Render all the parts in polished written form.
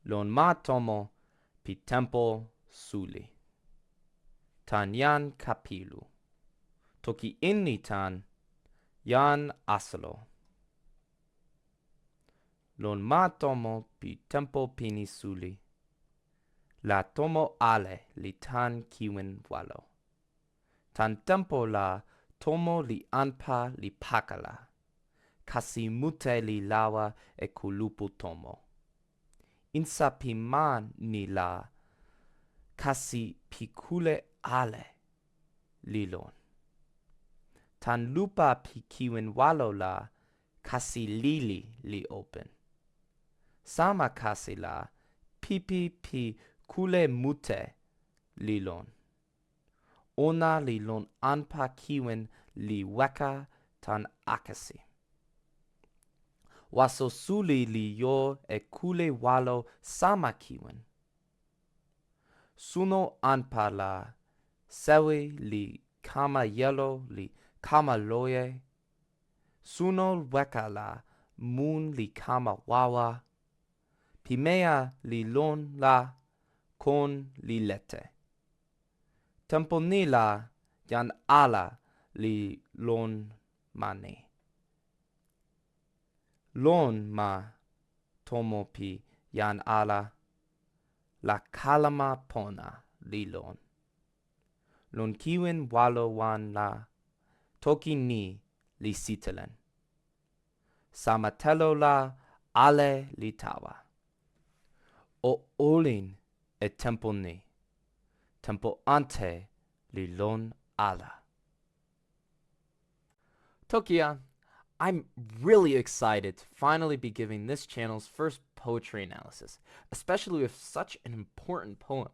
lon ma tomo pi tempo suli. Tan Jan Kapilu. Toki inni tan Jan Aselo. Lon ma tomo pi tempo pini suli. La tomo ale li tan kiwen walo. Tan tempo la tomo li anpa li pakala. Kasi mute li lawa e kulupu tomo. Insa pi man ni la kasi pi kule ale lilon. Tan lupa pi kiwen walo la kasi lili li open. Sama kasi la pipi pi kule mute lilon. Ona li lon anpa kiwen li weka tan akesi. Waso suli li yo e kule walo sama kiwen. Suno anpa la sewi li kama jelo li kama loje. Suno weka la mun li kama wawa. Pimeja li lon la kon li lete. Tempo ni la jan ala li lon mane. Lon ma tomo pi jan ala la kalama pona li lon. Lon kiwen walo wan la toki ni li sitelen. Samatelo la ale li tawa. O olin e tempo ni. Tempo ante li lon ala. Toki, I'm really excited to finally be giving this channel's first poetry analysis, especially with such an important poem.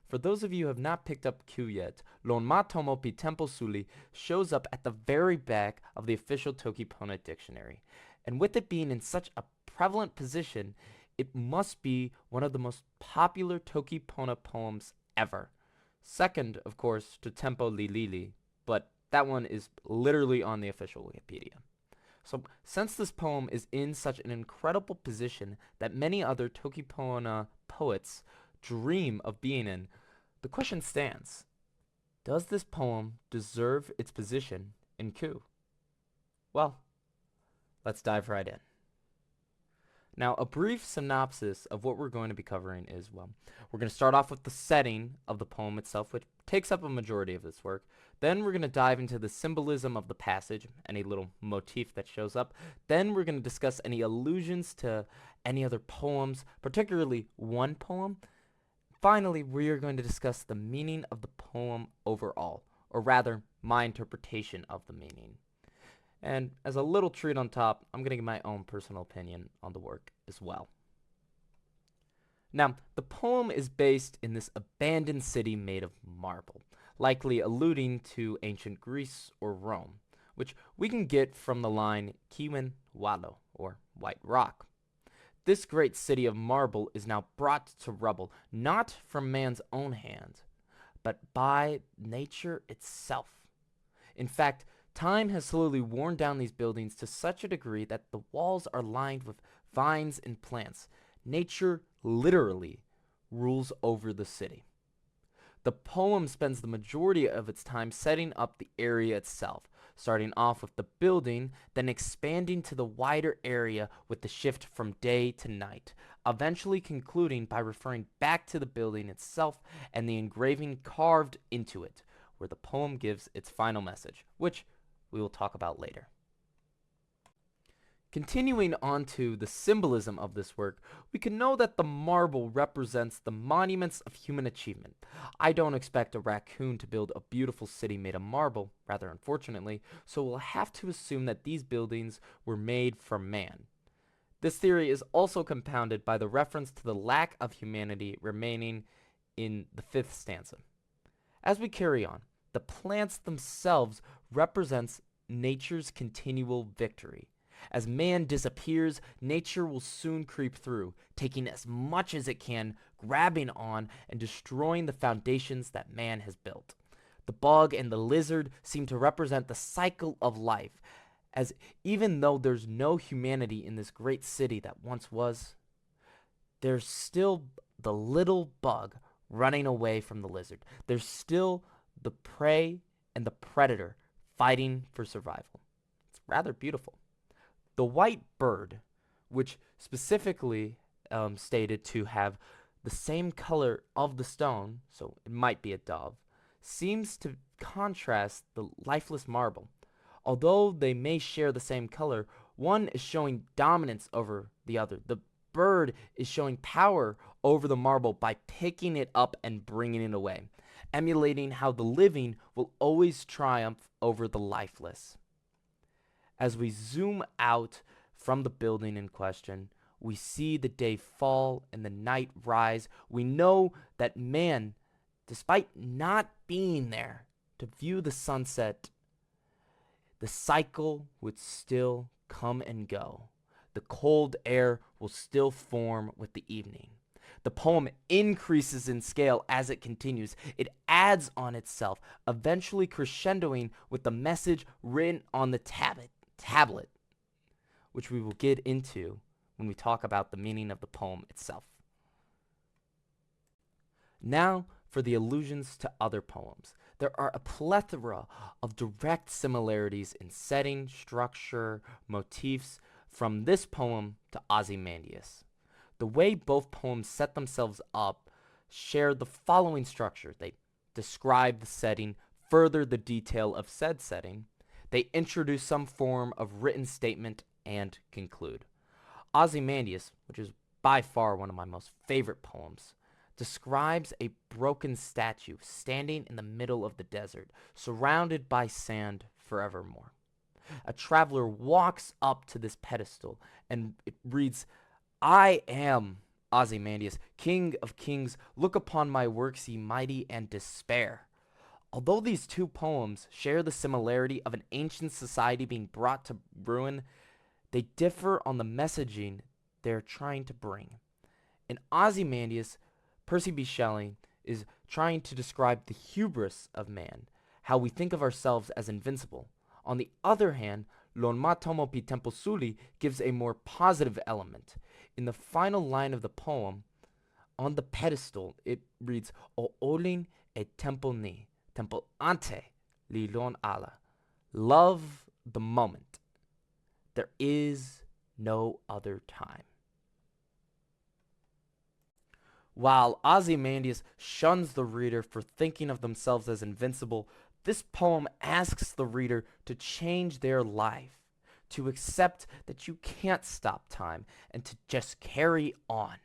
For those of you who have not picked up Q yet, Lon ma tomo pi tempo suli shows up at the very back of the official Toki Pona dictionary. And with it being in such a prevalent position, it must be one of the most popular Toki Pona poems ever. Second, of course, to tempo lili, but that one is literally on the official Wikipedia. So, since this poem is in such an incredible position that many other Toki Pona poets dream of being in, the question stands: does this poem deserve its position in Q? Well, let's dive right in. Now, a brief synopsis of what we're going to be covering is, well, we're going to start off with the setting of the poem itself, which takes up a majority of this work. Then we're going to dive into the symbolism of the passage, any little motif that shows up. Then we're going to discuss any allusions to any other poems, particularly one poem. Finally, we are going to discuss the meaning of the poem overall, or rather, my interpretation of the meaning. And as a little treat on top, I'm going to give my own personal opinion on the work as well. Now, the poem is based in this abandoned city made of marble, likely alluding to ancient Greece or Rome, which we can get from the line kiwen walo, or white rock. This great city of marble is now brought to rubble, not from man's own hand, but by nature itself. In fact, time has slowly worn down these buildings to such a degree that the walls are lined with vines and plants. Nature literally rules over the city. The poem spends the majority of its time setting up the area itself, starting off with the building, then expanding to the wider area with the shift from day to night, eventually concluding by referring back to the building itself and the engraving carved into it, where the poem gives its final message, which we will talk about later. Continuing on to the symbolism of this work, we can know that the marble represents the monuments of human achievement. I don't expect a raccoon to build a beautiful city made of marble, rather unfortunately, so we'll have to assume that these buildings were made for man. This theory is also compounded by the reference to the lack of humanity remaining in the 5th stanza. As we carry on, the plants themselves represents nature's continual victory. As man disappears, nature will soon creep through, taking as much as it can, grabbing on, and destroying the foundations that man has built. The bug and the lizard seem to represent the cycle of life, as even though there's no humanity in this great city that once was, there's still the little bug running away from the lizard. There's still the prey and the predator fighting for survival. It's rather beautiful. The white bird, which specifically stated to have the same color of the stone, so it might be a dove, seems to contrast the lifeless marble. Although they may share the same color, one is showing dominance over the other. The bird is showing power over the marble by picking it up and bringing it away, emulating how the living will always triumph over the lifeless. As we zoom out from the building in question, we see the day fall and the night rise. We know that man, despite not being there to view the sunset, the cycle would still come and go. The cold air will still form with the evening. The poem increases in scale as it continues. It adds on itself, eventually crescendoing with the message written on the tablet, which we will get into when we talk about the meaning of the poem itself. Now for the allusions to other poems. There are a plethora of direct similarities in setting, structure, motifs from this poem to Ozymandias. The way both poems set themselves up share the following structure. They describe the setting, further the detail of said setting. They introduce some form of written statement and conclude. Ozymandias, which is by far one of my most favorite poems, describes a broken statue standing in the middle of the desert, surrounded by sand forevermore. A traveler walks up to this pedestal, and it reads, "I am Ozymandias, king of kings. Look upon my works, ye mighty, and despair." Although these two poems share the similarity of an ancient society being brought to ruin, they differ on the messaging they're trying to bring. In Ozymandias, Percy B. Shelley is trying to describe the hubris of man, how we think of ourselves as invincible. On the other hand, Lon ma tomo pi tempo suli gives a more positive element. In the final line of the poem, on the pedestal, it reads, "O olin e tempo ni, tempo ante li lon ala." Love the moment. There is no other time. While Ozymandias shuns the reader for thinking of themselves as invincible, this poem asks the reader to change their life, to accept that you can't stop time, and to just carry on.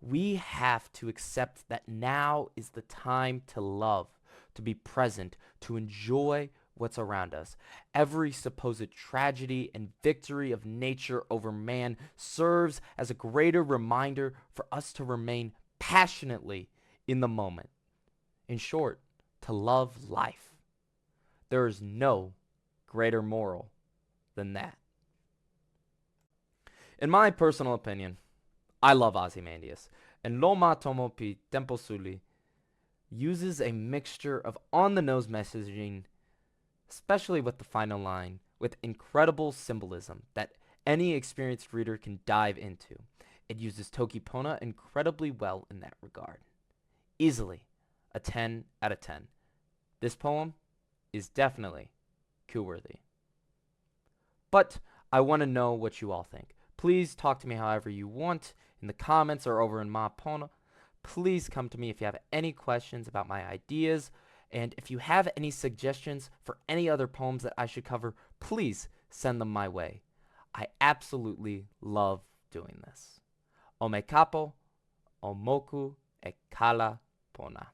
We have to accept that now is the time to love, to be present, to enjoy what's around us. Every supposed tragedy and victory of nature over man serves as a greater reminder for us to remain passionately in the moment. In short, to love life. There is no greater moral than that. In my personal opinion, I love Ozymandias, and Lo ma tomo pi tempo suli uses a mixture of on-the-nose messaging, especially with the final line, with incredible symbolism that any experienced reader can dive into. It uses Toki Pona incredibly well in that regard. Easily a 10 out of 10. This poem is definitely coup-worthy. But I want to know what you all think. Please talk to me however you want in the comments or over in Ma Pona. Please come to me if you have any questions about my ideas. And if you have any suggestions for any other poems that I should cover, please send them my way. I absolutely love doing this. Ome kapo, omoku e kala pona.